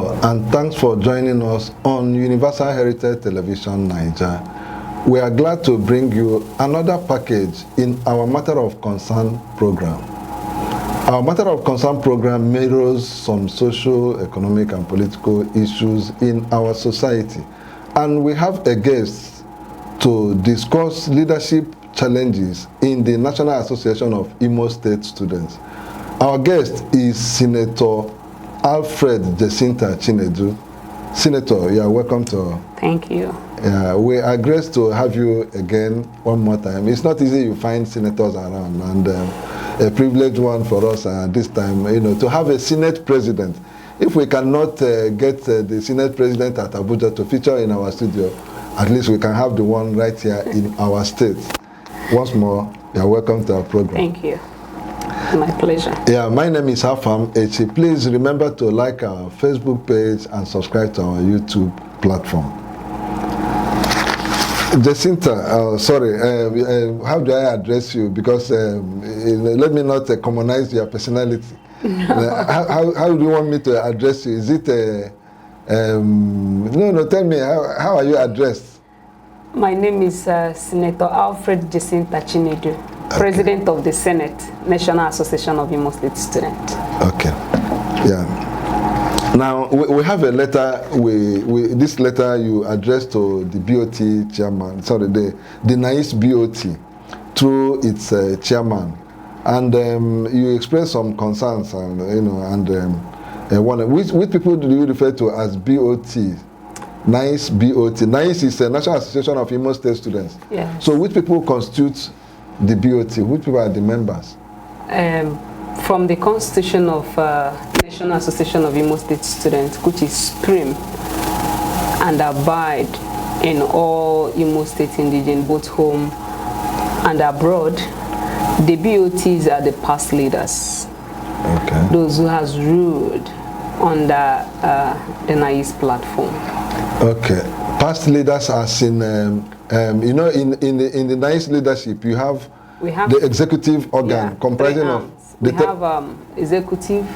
Hello, and thanks for joining us on Universal Heritage Television Niger. We are glad to bring you another package in our Matter of Concern program. Our Matter of Concern program mirrors some social, economic, and political issues in our society. And we have a guest to discuss leadership challenges in the National Association of Imo State Students. Our guest is Senator Alfred Jacinta Chinedu. Senator, you are welcome to. Thank you. We are graced to have you again one more time. It's not easy to find senators around, and a privileged one for us this time, to have a Senate president. If we cannot get the Senate president at Abuja to feature in our studio, at least we can have the one right here in our state. Once more, you are welcome to our program. Thank you. My pleasure. Yeah, my name is Afam Echi. Please remember to like our Facebook page and subscribe to our YouTube platform. Jacinta, how do I address you? Because let me not commonize your personality. How do you want me to address you? Is it tell me, how are you addressed? My name is Senator Alfred Jacinta Chinedu, President of the Senate, National Association of Imo State Students. Okay, yeah. Now, we have a letter, this letter you addressed to the BOT chairman, the Naiss BOT, through its chairman. And you expressed some concerns, which people do you refer to as BOT? Naiss BOT. Naiss is the National Association of Imo State Students. Yes. So which people constitute the BOT? Which people are the members? From the Constitution of National Association of Imo State Students, which is supreme and abide in all Imo State indigene, both home and abroad, the BOTs are the past leaders. Okay. Those who has ruled under the Naiss platform. Okay. Past leaders as in, in the Naiss leadership, we have the executive organ comprising of... We have executive,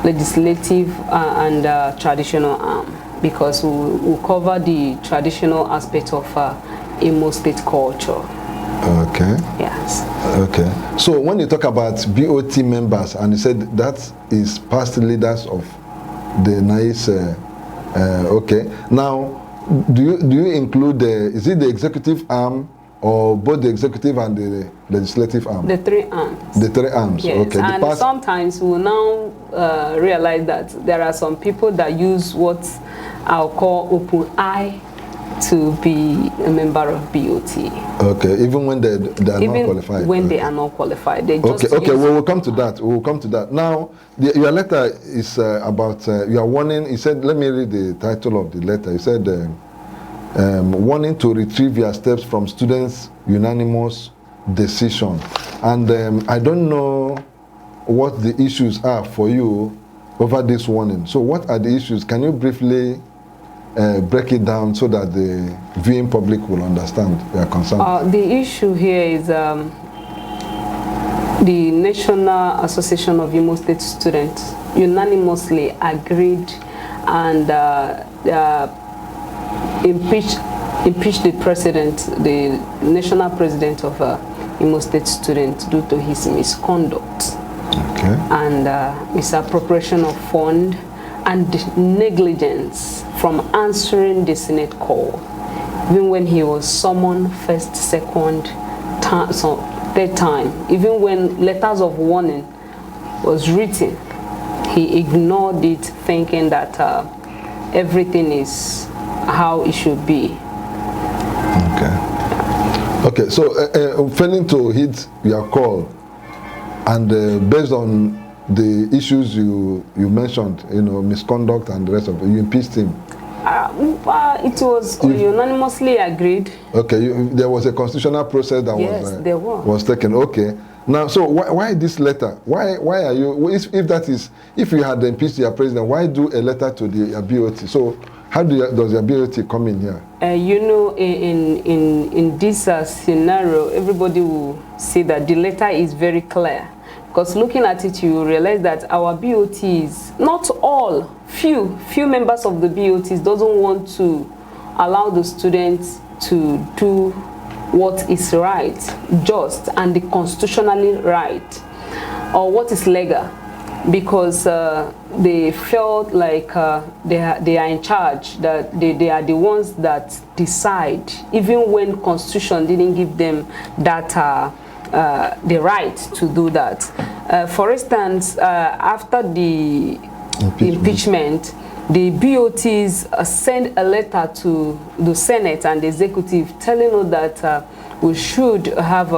legislative, and traditional arm, because we cover the traditional aspect of Imo State culture. Okay. Yes. Okay. So when you talk about BOT members, and you said that is past leaders of the Naiss, okay. Now, do you include is it the executive arm, or both the executive and the legislative arm? The three arms. The three arms, yes. Okay. And sometimes we will now realize that there are some people that use what I'll call open eye to be a member of BOT. Okay, even when they are not qualified. When they are not qualified. They just we'll come to that. We'll come to that. Now, your letter is about, you are warning, he said, let me read the title of the letter. He said, warning to retrieve your steps from students' unanimous decision. And I don't know what the issues are for you over this warning. So what are the issues? Can you briefly break it down so that the viewing public will understand your concern? The issue here is the National Association of Imo State Students unanimously agreed and impeached the president, the national president of Imo State Students, due to his misconduct. Okay. And misappropriation of fund and negligence from answering the Senate call, even when he was summoned first, second, third time, even when letters of warning was written, he ignored it, thinking that everything is how it should be. Okay. Okay, so failing to hit your call, and based on the issues you mentioned, misconduct and the rest of it, you impeached him. It was unanimously agreed. Okay, there was a constitutional process that was taken. Okay. Now, so why this letter? Why are you? If you had impeached your president, why do a letter to the BOT? So how does your BOT come in here? In this scenario, everybody will see that the letter is very clear. Because looking at it, you realize that our BOTs, not all, few members of the BOTs doesn't want to allow the students to do what is right, just, and the constitutionally right, or what is legal, because they felt like they are in charge, that they are the ones that decide, even when constitution didn't give them that the right to do that. For instance, after the impeachment, the BOTs sent a letter to the Senate and the executive telling us that we should have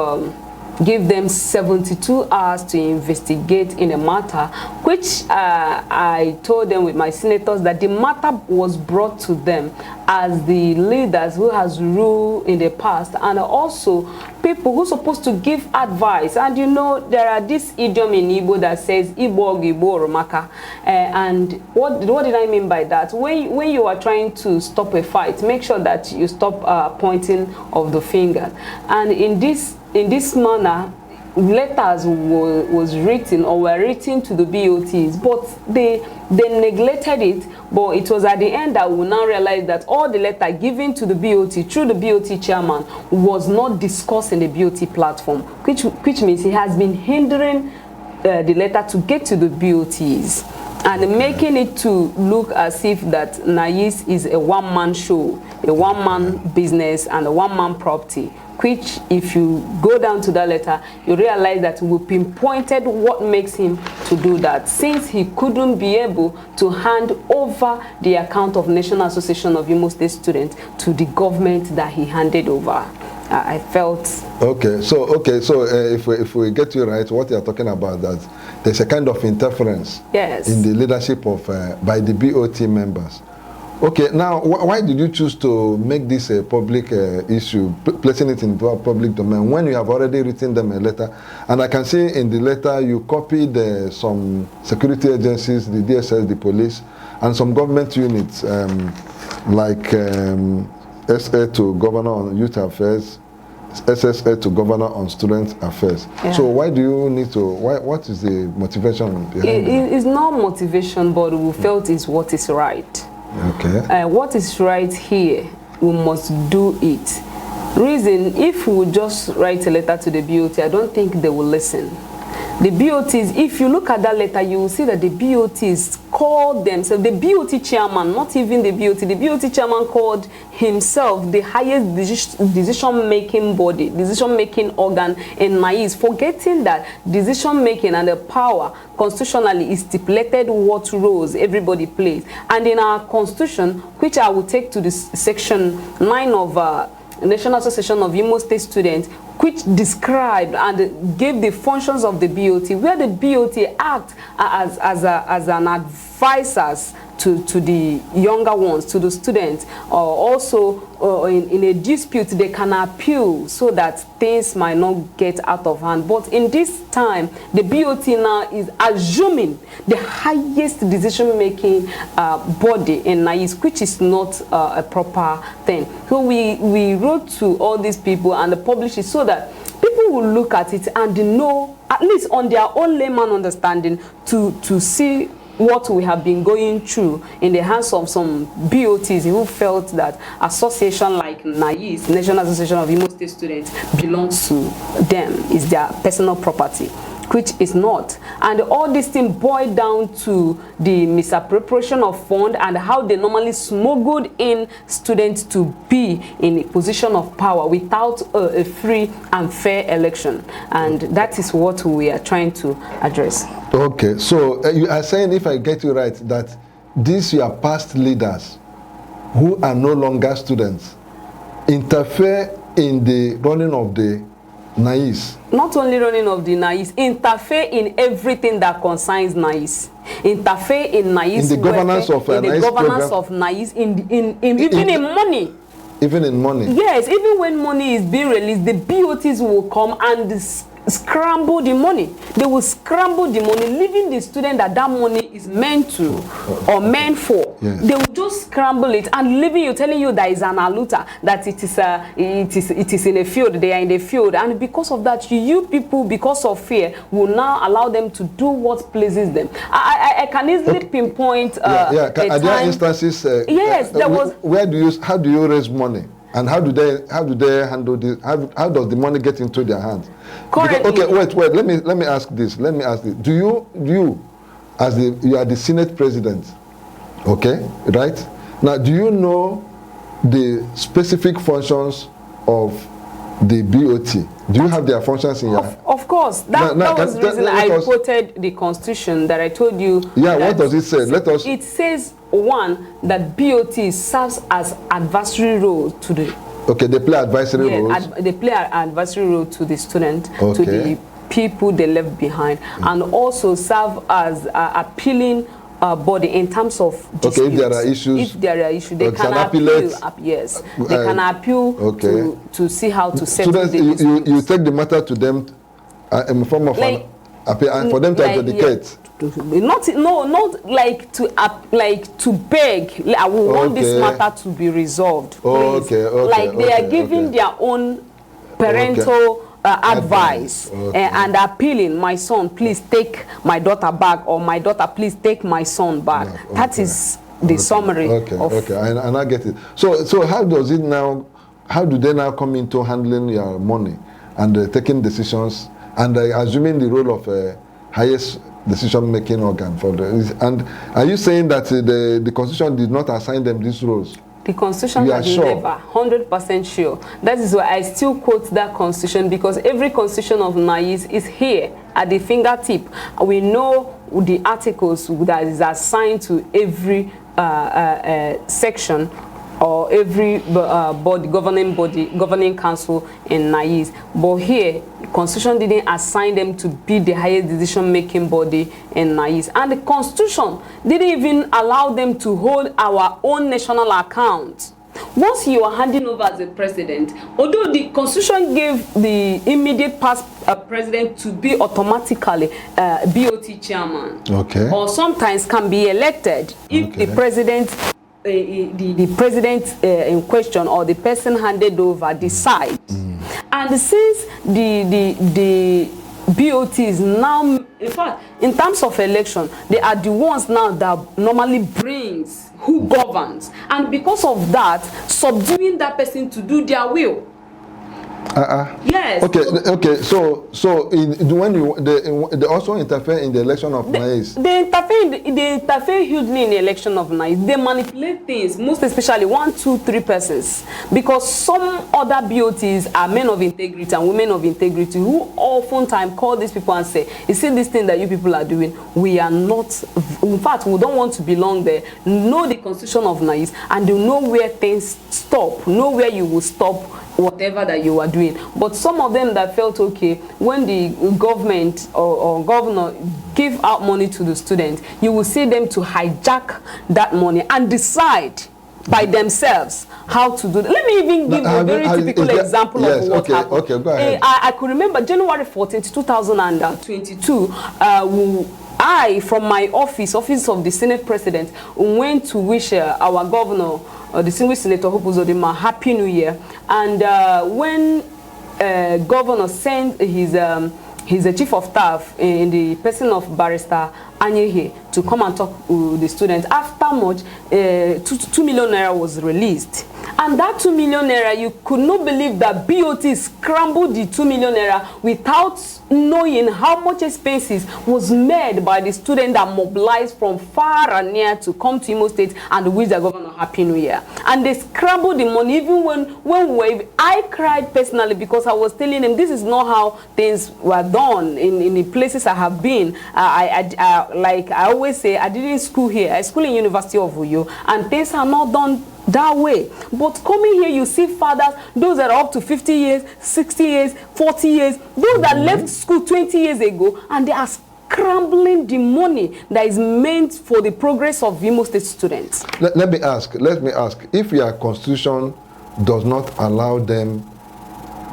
give them 72 hours to investigate in a matter, which I told them with my senators that the matter was brought to them as the leaders who has ruled in the past, and also people who are supposed to give advice. And you know, there are this idiom in Igbo that says Igbo Igbo Romaka, and what did I mean by that? When you are trying to stop a fight, make sure that you stop pointing of the finger. And in this manner, letters was written or were written to the BOTs, but they neglected it. But it was at the end that we now realized that all the letter given to the BOT through the BOT chairman was not discussed in the BOT platform, which means he has been hindering the letter to get to the BOTs and making it to look as if that Naiss is a one-man show, a one-man business, and a one-man property. Which, if you go down to that letter, you realize that we pinpointed what makes him to do that, since he couldn't be able to hand over the account of National Association of Imo State Students to the government that he handed over. I felt... Okay, so if we get you right, what you are talking about, that there's a kind of interference in the leadership of by the BOT members. Okay, now why did you choose to make this a public issue, placing it in the public domain, when you have already written them a letter? And I can see in the letter you copied some security agencies, the DSS, the police, and some government units like SA to Governor on Youth Affairs, SSA to Governor on Student Affairs. Yeah. So why do you need to, what is the motivation behind it? It's not motivation, but we felt it's what is right. Okay. What is right here, we must do it. Reason, if we would just write a letter to the BOT, I don't think they will listen. The BOTs, if you look at that letter, you will see that the BOTs called themselves, the BOT chairman, not even the BOT chairman called himself the highest decision-making body, decision-making organ in Naiss, forgetting that decision-making and the power constitutionally is stipulated what roles everybody plays. And in our constitution, which I will take to this section 9 of National Association of Imo State Students, which described and gave the functions of the BOT, where the BOT act as an advisors to the younger ones, to the students, or also in a dispute they can appeal so that things might not get out of hand. But in this time, the BOT now is assuming the highest decision-making body in Naiss, which is not a proper thing. So we wrote to all these people and published it so that people will look at it and know, at least on their own layman understanding, to see what we have been going through in the hands of some BOTs who felt that association like Naiss, National Association of Imo State Students, belongs to them, is their personal property, which is not. And all these things boil down to the misappropriation of funds and how they normally smuggled in students to be in a position of power without a free and fair election. And that is what we are trying to address. Okay, so you are saying, if I get you right, that these your past leaders who are no longer students interfere in the running of the Naiss. Not only running of the Naiss, interfere in everything that concerns Naiss. Interfere in Naiss. In the governance of in the Naiss governance program. of Naiss, even in money. Even in money. Yes, even when money is being released, the BOTs will come and scramble the money. They will scramble the money, leaving the student that money is meant to or meant for. Yes. They will just scramble it and leaving you, telling you that is an aluta, that it is in a field. They are in the field, and because of that, you people, because of fear, will now allow them to do what pleases them. I can easily pinpoint. Are there instances? Yes, there was. How do you raise money? And how do they handle this? How does the money get into their hands? Currently, because, wait. Let me ask this. Do you are the Senate president? Okay, right? Now, do you know the specific functions of the BOT? Do you have their functions in your? Of course. That was the reason I quoted the Constitution that I told you. Yeah, what does it say? Let us. It says, one, that BOT serves as advisory role to the. Okay, they play advisory roles. They play an advisory role to the student, to the people they left behind, and also serve as appealing body in terms of disputes. Okay, if there are issues. If there are issues, they can appeal. Yes, they can appeal to see how to settle the disputes. You take the matter to them in the form of an appeal, for them to adjudicate. Not like to beg. I will want this matter to be resolved. They are giving their own parental advice and appealing. My son, please take my daughter back, or my daughter, please take my son back. That is the summary. And I get it. So how does it now? How do they now come into handling your money and taking decisions and assuming the role of highest decision-making organ for the? And are you saying that the Constitution did not assign them these roles? The Constitution has never, 100% sure. That is why I still quote that Constitution, because every Constitution of Naiss is here at the fingertip. We know the articles that is assigned to every section or every governing council in Naiss. But here, the Constitution didn't assign them to be the highest decision-making body in Naiss. And the Constitution didn't even allow them to hold our own national account. Once you are handing over as a president, although the Constitution gave the immediate past president to be automatically BOT chairman, or sometimes can be elected if the president the president in question or the person handed over decide. And since the BOT is now, in fact, in terms of election, they are the ones now that normally brings who governs, and because of that, subduing that person to do their will. Yes. Okay. So they also interfere in the election of Naiss. They interfere hugely in the election of Naiss. They manipulate things, most especially 1, 2, 3 persons, because some other BOTs are men of integrity and women of integrity who oftentimes call these people and say, "You see this thing that you people are doing? We are not. In fact, we don't want to belong there. Know the Constitution of Naiss, and you know where things stop. Know where you will stop." Whatever that you are doing. But some of them that felt okay when the government or governor give out money to the students, you will see them to hijack that money and decide by themselves how to do that. Let me even give a very typical example of what happened. Okay, go ahead. I could remember January 14th, 2022, I, from my office of the Senate President, went to wish our governor, distinguished Senator Hope Uzodinma, Happy New Year. And when governor sent his chief of staff in the person of Barrister Anyehe to come and talk to the students, after much, 2 million naira was released. And that 2 million naira, you could not believe that BOT scrambled the 2 million naira without knowing how much expenses was made by the student that mobilized from far and near to come to Imo State and wish the governor Happy New Year. And they scrambled the money. Even when I cried personally, because I was telling them this is not how things were done in the places I have been. Like I always say, I didn't school here. I school in University of Uyo, and things are not done that way. But coming here, you see fathers, those that are up to 50 years, 60 years, 40 years, those that left school 20 years ago, and they are scrambling the money that is meant for the progress of Imo State students. Let me ask, if your Constitution does not allow them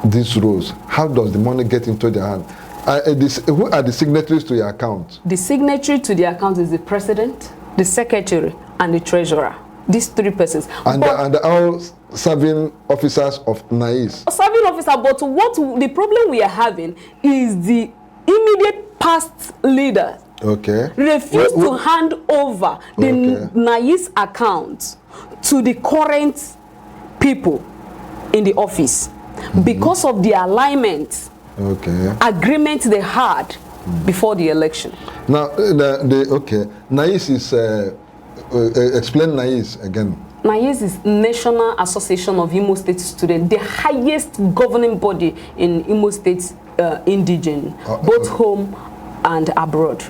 these rules, how does the money get into their hand? Who are the signatories to your account? The signatory to the account is the president, the secretary, and the treasurer. These 3 persons. And all serving officers of Naiss. Serving officer, but the problem we are having is the immediate past leader refused to hand over the Naiss account to the current people in the office because of the alignment agreement they had before the election. Now, Naiss is explain Naiss again. Naiss is National Association of Imo State Students, the highest governing body in Imo State indigene, both home and abroad.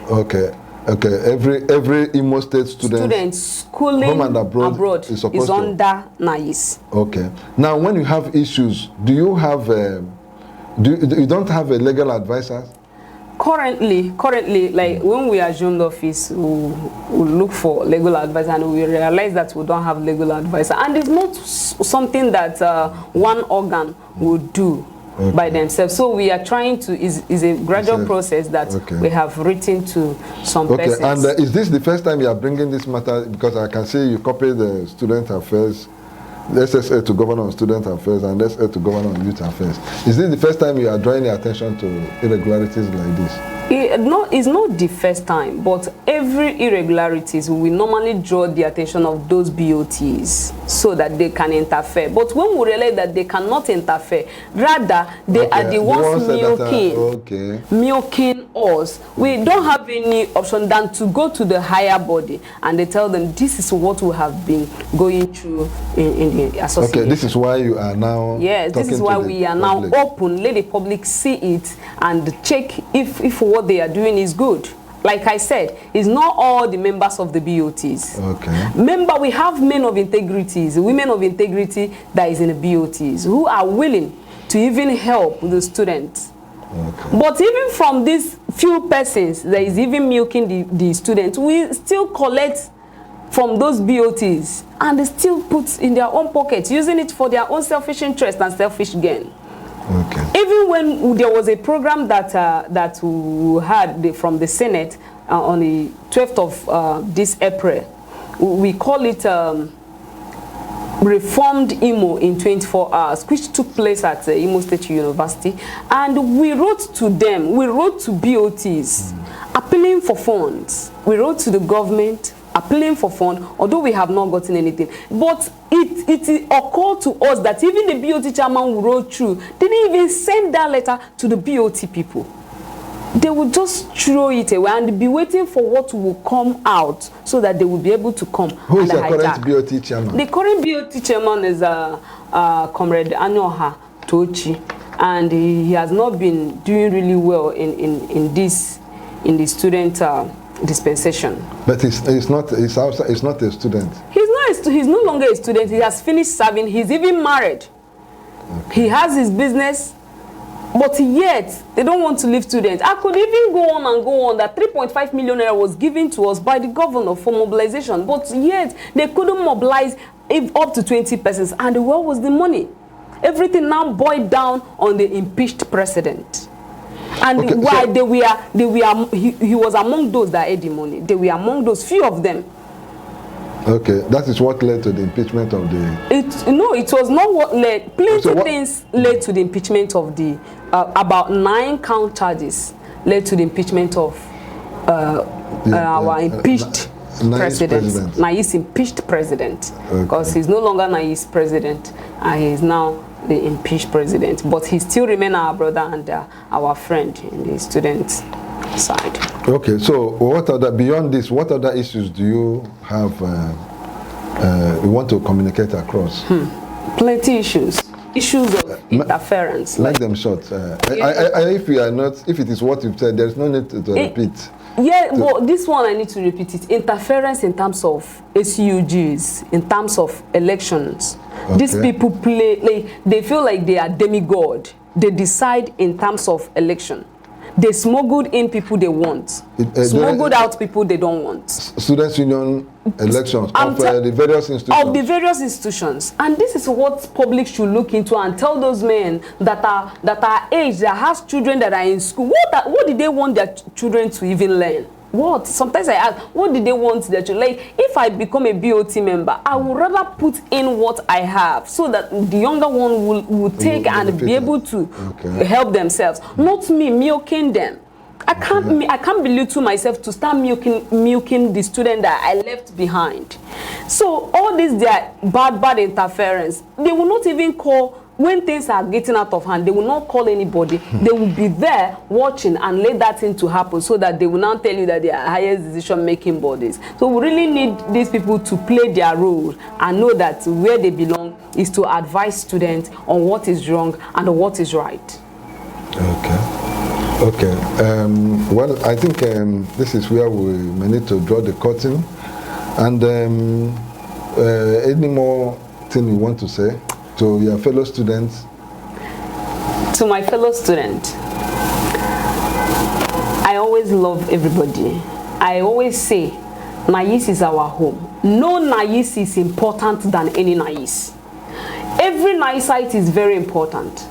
Every Imo State student schooling home and abroad is under Naiss. Now, when you have issues, do you have you don't have a legal advisor? Currently, like when we assumed office, we look for legal advisor, and we realize that we don't have legal advisor, and it's not something that one organ would do by themselves. So we are trying to is a gradual process that we have written to some persons. And is this the first time you are bringing this matter? Because I can see you copy the student affairs, the SSA to govern on student affairs and SSA to govern on youth affairs. Is this the first time you are drawing your attention to irregularities like this? It's not the first time, but every irregularities we normally draw the attention of those BOTs so that they can interfere. But when we realize that they cannot interfere, rather they are the ones milking us, we don't have any option than to go to the higher body and they tell them this is what we have been going through in the association. This is why you are now. Yes, this is why we are now open, let the public see it and check if what they are doing is good. Like I said, it's not all the members of the BOTs. Remember, we have men of integrities, women of integrity that is in the BOTs who are willing to even help the students. But even from these few persons that is even milking the students, we still collect from those BOTs and they still put in their own pockets, using it for their own selfish interest and selfish gain. Even when there was a program that we had from the Senate on the 12th of this April, we call it Reformed Imo in 24 hours, which took place at Imo State University, and we wrote to them, we wrote to BOTs, appealing for funds. We wrote to the government, appealing for funds, although we have not gotten anything. But it occurred to us that even the BOT chairman who wrote through didn't even send that letter to the BOT people. They would just throw it away and be waiting for what will come out so that they will be able to come. Who is the current BOT chairman? The current BOT chairman is Comrade Anyoha Tochi, and he has not been doing really well in the student dispensation. But he's not a student. He's no longer a student. He has finished serving. He's even married. He has his business, but yet they don't want to leave students. I could even go on and go on that 3.5 million naira was given to us by the governor for mobilization, but yet they couldn't mobilize up to 20 persons. And where was the money? Everything now boiled down on the impeached president. And why he was among those that had the money. They were among those, few of them. That is what led to the impeachment of the... No, it was not what led. Plenty things led to the impeachment of the... about 9 count charges led to the impeachment of our impeached president. Naiss impeached president. Because he's no longer Naiss president, and he's now the impeached president. But he still remains our brother and our friend in the student side. So what other, beyond this, what other issues do you have you want to communicate across? Plenty issues of interference. Like them short. If you are not, if it is what you've said, there's no need to repeat. But this one I need to repeat it. Interference in terms of SUGs, in terms of elections. These people play, they feel like they are demigod. They decide in terms of election. They smuggled in people they want. Smuggled out people they don't want. Students' Union elections of the various institutions. Of the various institutions. And this is what public should look into and tell those men that are aged, that has children that are in school. What did they want their children to even learn? What? Sometimes I ask, what did they want their children? Like, if I become a BOT member, I would rather put in what I have so that the younger one will take and be able to help themselves. Not me milking them. I can't belittle myself to start milking the student that I left behind. So all this, their bad interference, they will not even call. When things are getting out of hand, they will not call anybody. They will be there watching and let that thing to happen so that they will now tell you that they are highest decision-making bodies. So we really need these people to play their role and know that where they belong is to advise students on what is wrong and what is right. Okay. Well, I think this is where we may need to draw the curtain. And any more thing you want to say to your fellow students? To my fellow student, I always love everybody. I always say, Naiss is our home. No Naiss is important than any Naiss. Every Naissite is very important.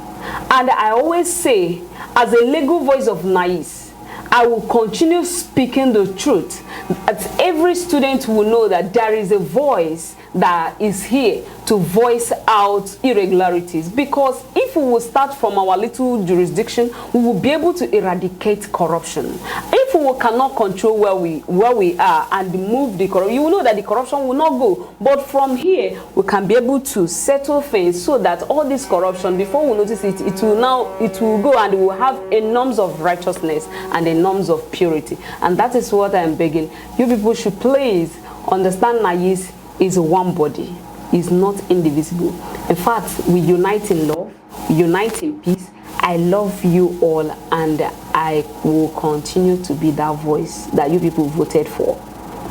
And I always say, as a legal voice of Naiss, I will continue speaking the truth. That every student will know that there is a voice that is here to voice out irregularities. Because if we will start from our little jurisdiction, we will be able to eradicate corruption. If we cannot control where we are and move the corruption, you will know that the corruption will not go. But from here, we can be able to settle things so that all this corruption, before we notice it, it will go, and we will have a norms of righteousness and a norms of purity. And that is what I am begging. You people should please understand Naiss is one body, is not indivisible. In fact, we unite in love, unite in peace. I love you all, and I will continue to be that voice that you people voted for.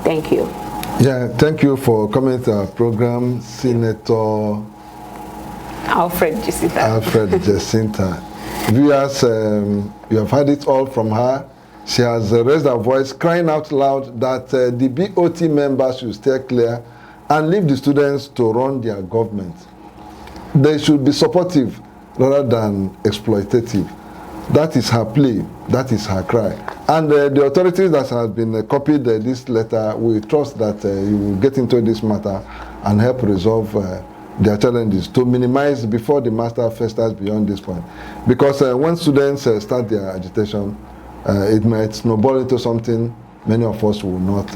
Thank you. Yeah, thank you for coming to our program, Senator Alfred Jacinta. Viewers, you have heard it all from her. She has raised her voice, crying out loud that the BOT members should stay clear and leave the students to run their government. They should be supportive rather than exploitative. That is her plea. That is her cry. And the authorities that have been copied this letter, we trust that you will get into this matter and help resolve their challenges to minimize before the matter festers beyond this point. Because when students start their agitation, it might snowball into something many of us will not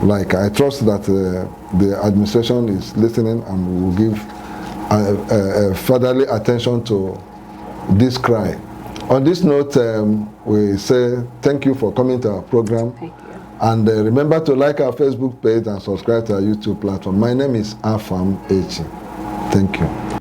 like. I trust that the administration is listening and will give furtherly attention to this cry. On this note, we say thank you for coming to our program. Thank you. And remember to like our Facebook page and subscribe to our YouTube platform. My name is Afam Echi. Thank you.